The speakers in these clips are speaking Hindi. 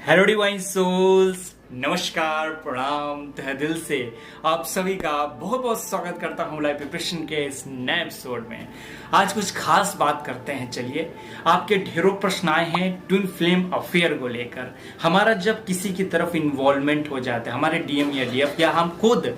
हेलो डिवाइन सोल्स, नमस्कार, प्रणाम तहे दिल से आप सभी का बहुत बहुत स्वागत करता हूँ लाइफ प्रिपरेशन के इस नए एपिसोड में। आज कुछ खास बात करते हैं। चलिए, आपके ढेरों प्रश्न आए हैं ट्विन फ्लेम अफेयर को लेकर। हमारा जब किसी की तरफ इन्वॉल्वमेंट हो जाता है, हमारे डीएम या डीएफ या हम खुद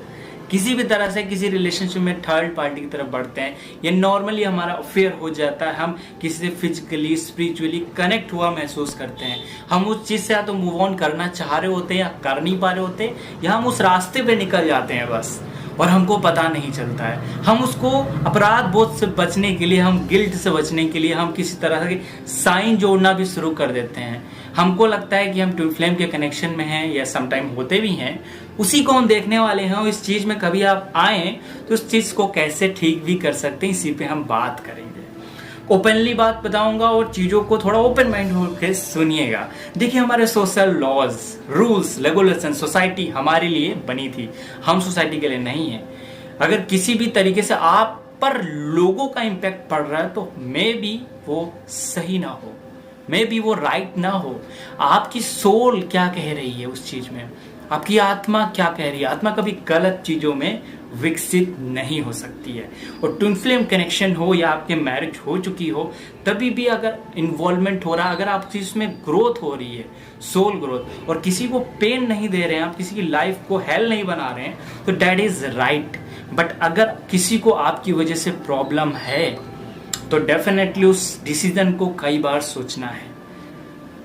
किसी भी तरह से किसी रिलेशनशिप में थर्ड पार्टी की तरफ बढ़ते हैं, ये नॉर्मली हमारा अफेयर हो जाता है। हम किसी से फिजिकली स्पिरिचुअली कनेक्ट हुआ महसूस करते हैं। हम उस चीज़ से या तो मूव ऑन करना चाह रहे होते हैं या कर नहीं पा रहे होते, या हम उस रास्ते पे निकल जाते हैं बस, और हमको पता नहीं चलता है। हम उसको अपराध बोध से बचने के लिए, हम गिल्ट से बचने के लिए हम किसी तरह के साइन जोड़ना भी शुरू कर देते हैं। हमको लगता है कि हम ट्विन फ्लेम के कनेक्शन में हैं, या समटाइम होते भी हैं। उसी को हम देखने वाले हैं। इस चीज में कभी आप आए तो उस चीज को कैसे ठीक भी कर सकते हैं, इसी पे हम बात करेंगे। ओपनली बात बताऊंगा और चीजों को थोड़ा ओपन माइंड होकर सुनिएगा। देखिए, हमारे social laws, rules, regulation society हमारे लिए बनी थी, हम सोसाइटी के लिए नहीं है। अगर किसी भी तरीके से आप पर लोगों का इम्पैक्ट पड़ रहा है तो मे बी वो सही ना हो, मे बी वो राइट ना हो। आपकी सोल क्या कह रही है उस चीज में, आपकी आत्मा क्या कह रही है। आत्मा कभी गलत चीजों में विकसित नहीं हो सकती है। और ट्विन फ्लेम कनेक्शन हो या आपके मैरिज हो चुकी हो, तभी भी अगर इन्वॉल्वमेंट हो रहा है, अगर आप इसमें ग्रोथ हो रही है, सोल ग्रोथ, और किसी को पेन नहीं दे रहे हैं, आप किसी की लाइफ को हेल नहीं बना रहे हैं, तो दैट इज राइट। बट अगर किसी को आपकी वजह से प्रॉब्लम है तो डेफिनेटली उस डिसीजन को कई बार सोचना है।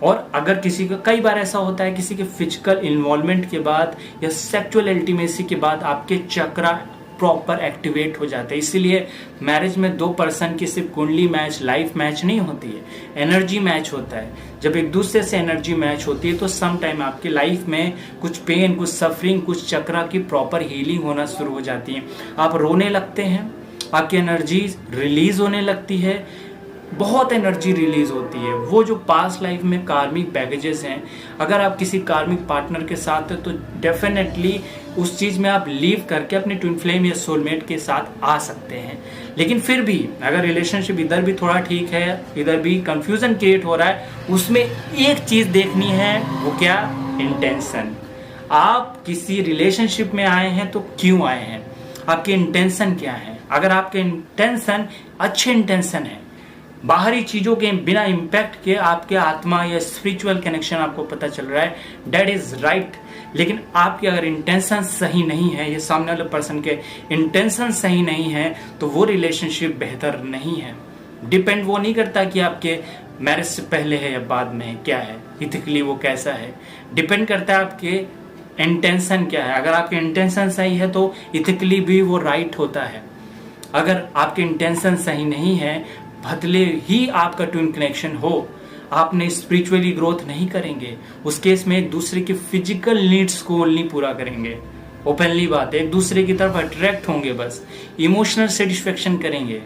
और अगर किसी का, कई बार ऐसा होता है किसी के फिजिकल इन्वॉल्वमेंट के बाद या सेक्सुअल इंटीमेसी के बाद आपके चक्रा प्रॉपर एक्टिवेट हो जाते हैं। इसीलिए मैरिज में दो पर्सन की सिर्फ कुंडली मैच, लाइफ मैच नहीं होती है, एनर्जी मैच होता है। जब एक दूसरे से एनर्जी मैच होती है तो सम टाइम आपकी लाइफ में कुछ पेन, कुछ सफरिंग, कुछ चक्रा की प्रॉपर हीलिंग होना शुरू हो जाती है। आप रोने लगते हैं, आपकी एनर्जी रिलीज होने लगती है, बहुत एनर्जी रिलीज होती है। वो जो पास्ट लाइफ में कार्मिक बैगेजेस हैं, अगर आप किसी कार्मिक पार्टनर के साथ हैं तो डेफिनेटली उस चीज़ में आप लीव करके अपने ट्विन फ्लेम या सोलमेट के साथ आ सकते हैं। लेकिन फिर भी अगर रिलेशनशिप इधर भी थोड़ा ठीक है, इधर भी कंफ्यूजन क्रिएट हो रहा है, उसमें एक चीज़ देखनी है, वो क्या? इंटेंशन। आप किसी रिलेशनशिप में आए हैं तो क्यों आए हैं, आपके इंटेंशन क्या है। अगर आपके इंटेंशन अच्छे इंटेंशन है, बाहरी चीजों के बिना इम्पैक्ट के आपके आत्मा या स्पिरिचुअल कनेक्शन आपको पता चल रहा है, दैट इज राइट। लेकिन आपके अगर इंटेंशन सही नहीं है, ये सामने वाले पर्सन के इंटेंशन सही नहीं है, तो वो रिलेशनशिप बेहतर नहीं है। डिपेंड वो नहीं करता कि आपके मैरिज से पहले है या बाद में है, क्या है इथिकली वो कैसा है। डिपेंड करता है आपके इंटेंशन क्या है। अगर आपके इंटेंशन सही है तो इथिकली भी वो राइट होता है। अगर आपके इंटेंशन सही नहीं है, भले ही आपका ट्विन कनेक्शन हो, आपने स्पिरिचुअली ग्रोथ नहीं करेंगे। उस केस में एक दूसरे की फिजिकल नीड्स को नहीं पूरा करेंगे। ओपनली बात है, एक दूसरे की तरफ अट्रैक्ट होंगे, बस इमोशनल सेटिस्फेक्शन करेंगे।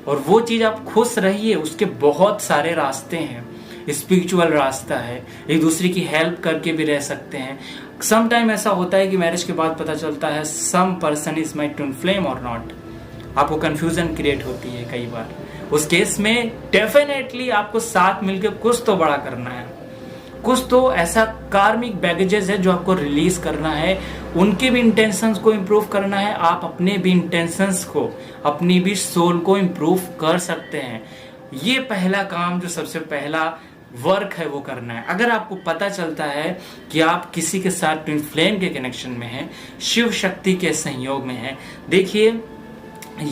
और वो चीज आप खुश रहिए, उसके बहुत सारे रास्ते हैं। स्पिरिचुअल रास्ता है, एक दूसरे की हेल्प करके भी रह सकते हैं। सम टाइम ऐसा होता है कि मैरिज के बाद पता चलता है some person is my twin flame और नॉट। आपको कंफ्यूजन क्रिएट होती है कई बार। उस केस में डेफिनेटली आपको साथ मिलकर कुछ तो बड़ा करना है, कुछ तो ऐसा कार्मिक बैगेजेस है जो आपको रिलीज करना है। उनके भी इंटेंशंस को इम्प्रूव करना है, आप अपने भी इंटेंशंस को, अपनी भी सोल को इम्प्रूव कर सकते हैं। ये पहला काम, जो सबसे पहला वर्क है, वो करना है। अगर आपको पता चलता है कि आप किसी के साथ ट्विन फ्लेम के कनेक्शन में हैं, शिव शक्ति के संयोग में हैं, देखिए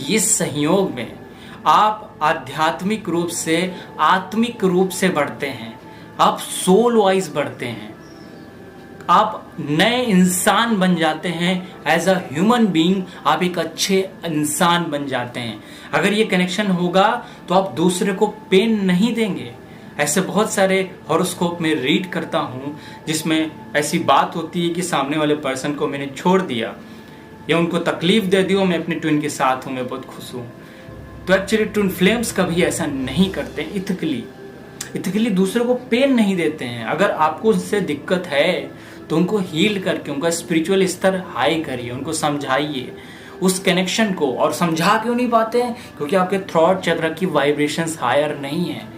इस संयोग में आप आध्यात्मिक रूप से, आत्मिक रूप से बढ़ते हैं, आप सोल वाइज बढ़ते हैं, आप नए इंसान बन जाते हैं। एज अ ह्यूमन बीइंग आप एक अच्छे इंसान बन जाते हैं। अगर ये कनेक्शन होगा तो आप दूसरे को पेन नहीं देंगे। ऐसे बहुत सारे हॉरोस्कोप में रीड करता हूं जिसमें ऐसी बात होती है कि सामने वाले पर्सन को मैंने छोड़ दिया या उनको तकलीफ दे दी, मैं अपने ट्विन के साथ हूं, मैं बहुत खुश हूं। तो एक्चुअली ट्विन फ्लेम्स कभी ऐसा नहीं करते। इथिकली दूसरे को पेन नहीं देते हैं। अगर आपको उससे दिक्कत है तो उनको हील करके उनका स्पिरिचुअल स्तर हाई करिए, उनको समझाइए उस कनेक्शन को। और समझा क्यों नहीं पाते हैं? क्योंकि आपके थ्रॉट चक्र की वाइब्रेशंस हायर नहीं है।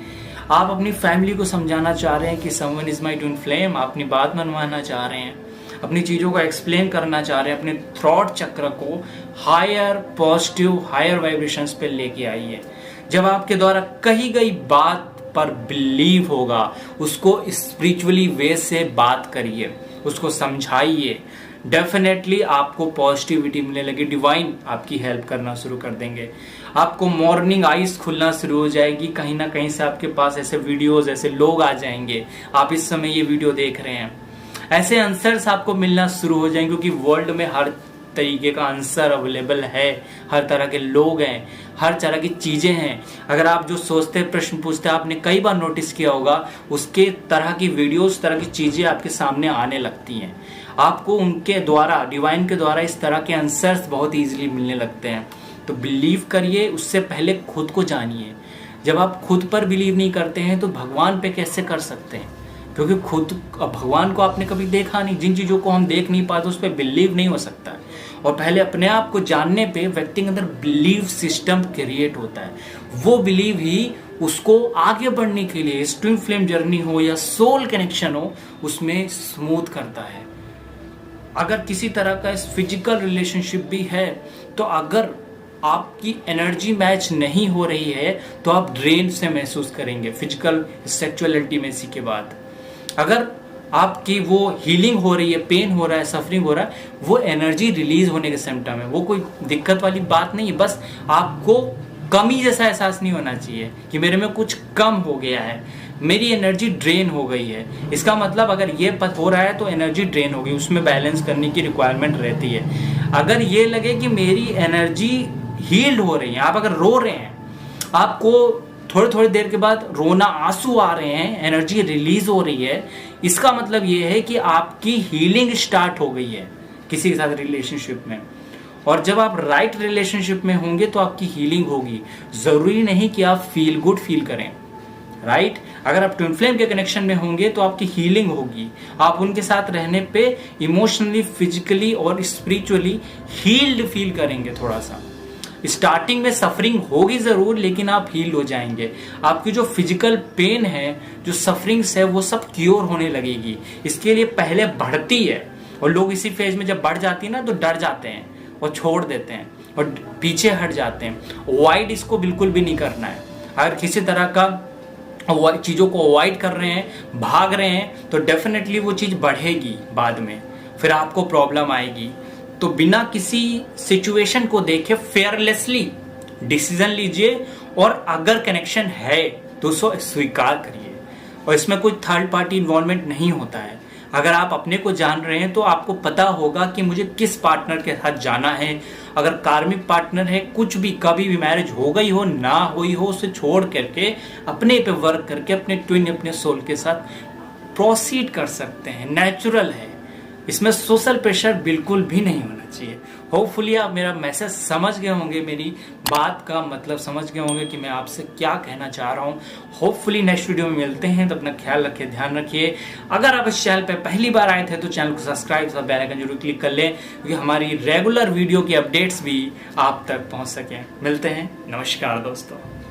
आप अपनी फैमिली को समझाना चाह रहे हैं कि someone is my twin flame, आप अपनी बात मनवाना चाह रहे हैं, अपनी चीज़ों को एक्सप्लेन करना चाह रहे हैं, अपने थॉट चक्र को हायर पॉजिटिव हायर वाइब्रेशंस पे लेके आइए। जब आपके द्वारा कही गई बात पर बिलीव होगा, उसको स्पिरिचुअली वे से बात करिए, उसको समझाइए, डेफिनेटली आपको पॉजिटिविटी मिलने लगी, डिवाइन आपकी हेल्प करना शुरू कर देंगे, आपको मॉर्निंग आइज खुलना शुरू हो जाएगी। कहीं ना कहीं से आपके पास ऐसे वीडियोस, ऐसे लोग आ जाएंगे, आप इस समय ये वीडियो देख रहे हैं, ऐसे आंसर्स आपको मिलना शुरू हो जाएंगे, क्योंकि वर्ल्ड में हर तरीके का आंसर अवेलेबल है, हर तरह के लोग हैं, हर तरह की चीजें हैं। अगर आप जो सोचते हैं, प्रश्न पूछते हैं, आपने कई बार नोटिस किया होगा, उसके तरह की वीडियोस, तरह की चीजें आपके सामने आने लगती हैं। आपको उनके द्वारा, डिवाइन के द्वारा इस तरह के आंसर्स बहुत इजीली मिलने लगते हैं। तो बिलीव करिए, उससे पहले खुद को जानिए। जब आप खुद पर बिलीव नहीं करते हैं तो भगवान पे कैसे कर सकते हैं, क्योंकि खुद भगवान को आपने कभी देखा नहीं। जिन चीज़ों को हम देख नहीं पाते उस पर बिलीव नहीं हो सकता है। और पहले अपने आप को जानने पे व्यक्ति के अंदर बिलीव सिस्टम क्रिएट होता है। वो बिलीव ही उसको आगे बढ़ने के लिए, ट्विन फ्लेम जर्नी हो या सोल कनेक्शन हो, उसमें स्मूथ करता है। अगर किसी तरह का फिजिकल रिलेशनशिप भी है तो अगर आपकी एनर्जी मैच नहीं हो रही है तो आप ड्रेन से महसूस करेंगे फिजिकल सेक्सुअल इंटीमेसी के बाद। अगर आपकी वो हीलिंग हो रही है, पेन हो रहा है, सफरिंग हो रहा है, वो एनर्जी रिलीज होने के सिम्टम है। वो कोई दिक्कत वाली बात नहीं है, बस आपको कमी जैसा एहसास नहीं होना चाहिए कि मेरे में कुछ कम हो गया है, मेरी एनर्जी ड्रेन हो गई है। इसका मतलब अगर ये हो रहा है तो एनर्जी ड्रेन हो गई, उसमें बैलेंस करने की रिक्वायरमेंट रहती है। अगर ये लगे कि मेरी एनर्जी हील्ड हो रही है, आप अगर रो रहे हैं, आपको थोड़ी देर के बाद रोना, आंसू आ रहे हैं, एनर्जी रिलीज हो रही है, इसका मतलब ये है कि आपकी हीलिंग स्टार्ट हो गई है किसी के साथ रिलेशनशिप में। और जब आप राइट रिलेशनशिप में होंगे तो आपकी हीलिंग होगी। जरूरी नहीं कि आप फील गुड फील करें, राइट? अगर आप ट्विन फ्लेम के कनेक्शन में होंगे तो आपकी हीलिंग होगी। आप उनके साथ रहने पे इमोशनली, फिजिकली और स्पिरिचुअली हील्ड फील करेंगे। थोड़ा सा स्टार्टिंग में सफरिंग होगी जरूर, लेकिन आप हील हो जाएंगे। आपकी जो फिजिकल पेन है, जो सफरिंग्स है, वो सब क्योर होने लगेगी। इसके लिए पहले बढ़ती है, और लोग इसी फेज में जब बढ़ जाती है ना तो डर जाते हैं और छोड़ देते हैं और पीछे हट जाते हैं। अवॉइड इसको बिल्कुल भी नहीं करना है। अगर किसी तरह का चीज़ों को अवॉइड कर रहे हैं, भाग रहे हैं, तो डेफिनेटली वो चीज़ बढ़ेगी, बाद में फिर आपको प्रॉब्लम आएगी। तो बिना किसी सिचुएशन को देखे फेयरलेसली डिसीजन लीजिए, और अगर कनेक्शन है तो उसको स्वीकार करिए। और इसमें कोई थर्ड पार्टी इन्वॉल्वमेंट नहीं होता है। अगर आप अपने को जान रहे हैं तो आपको पता होगा कि मुझे किस पार्टनर के साथ जाना है। अगर कार्मिक पार्टनर है, कुछ भी कभी भी मैरिज हो गई हो ना हुई हो, उसे छोड़ करके अपने पे वर्क करके अपने ट्विन, अपने सोल के साथ प्रोसीड कर सकते हैं। नेचुरल है, इसमें सोशल प्रेशर बिल्कुल भी नहीं होना चाहिए। होपफुली आप मेरा मैसेज समझ गए होंगे, मेरी बात का मतलब समझ गए होंगे कि मैं आपसे क्या कहना चाह रहा हूँ। होपफुली नेक्स्ट वीडियो में मिलते हैं, तो अपना ख्याल रखिए, ध्यान रखिए। अगर आप इस चैनल पर पहली बार आए थे तो चैनल को सब्सक्राइब और बेल आइकन जरूर क्लिक कर लें, क्योंकि हमारी रेगुलर वीडियो की अपडेट्स भी आप तक पहुँच सकें। मिलते हैं, नमस्कार दोस्तों।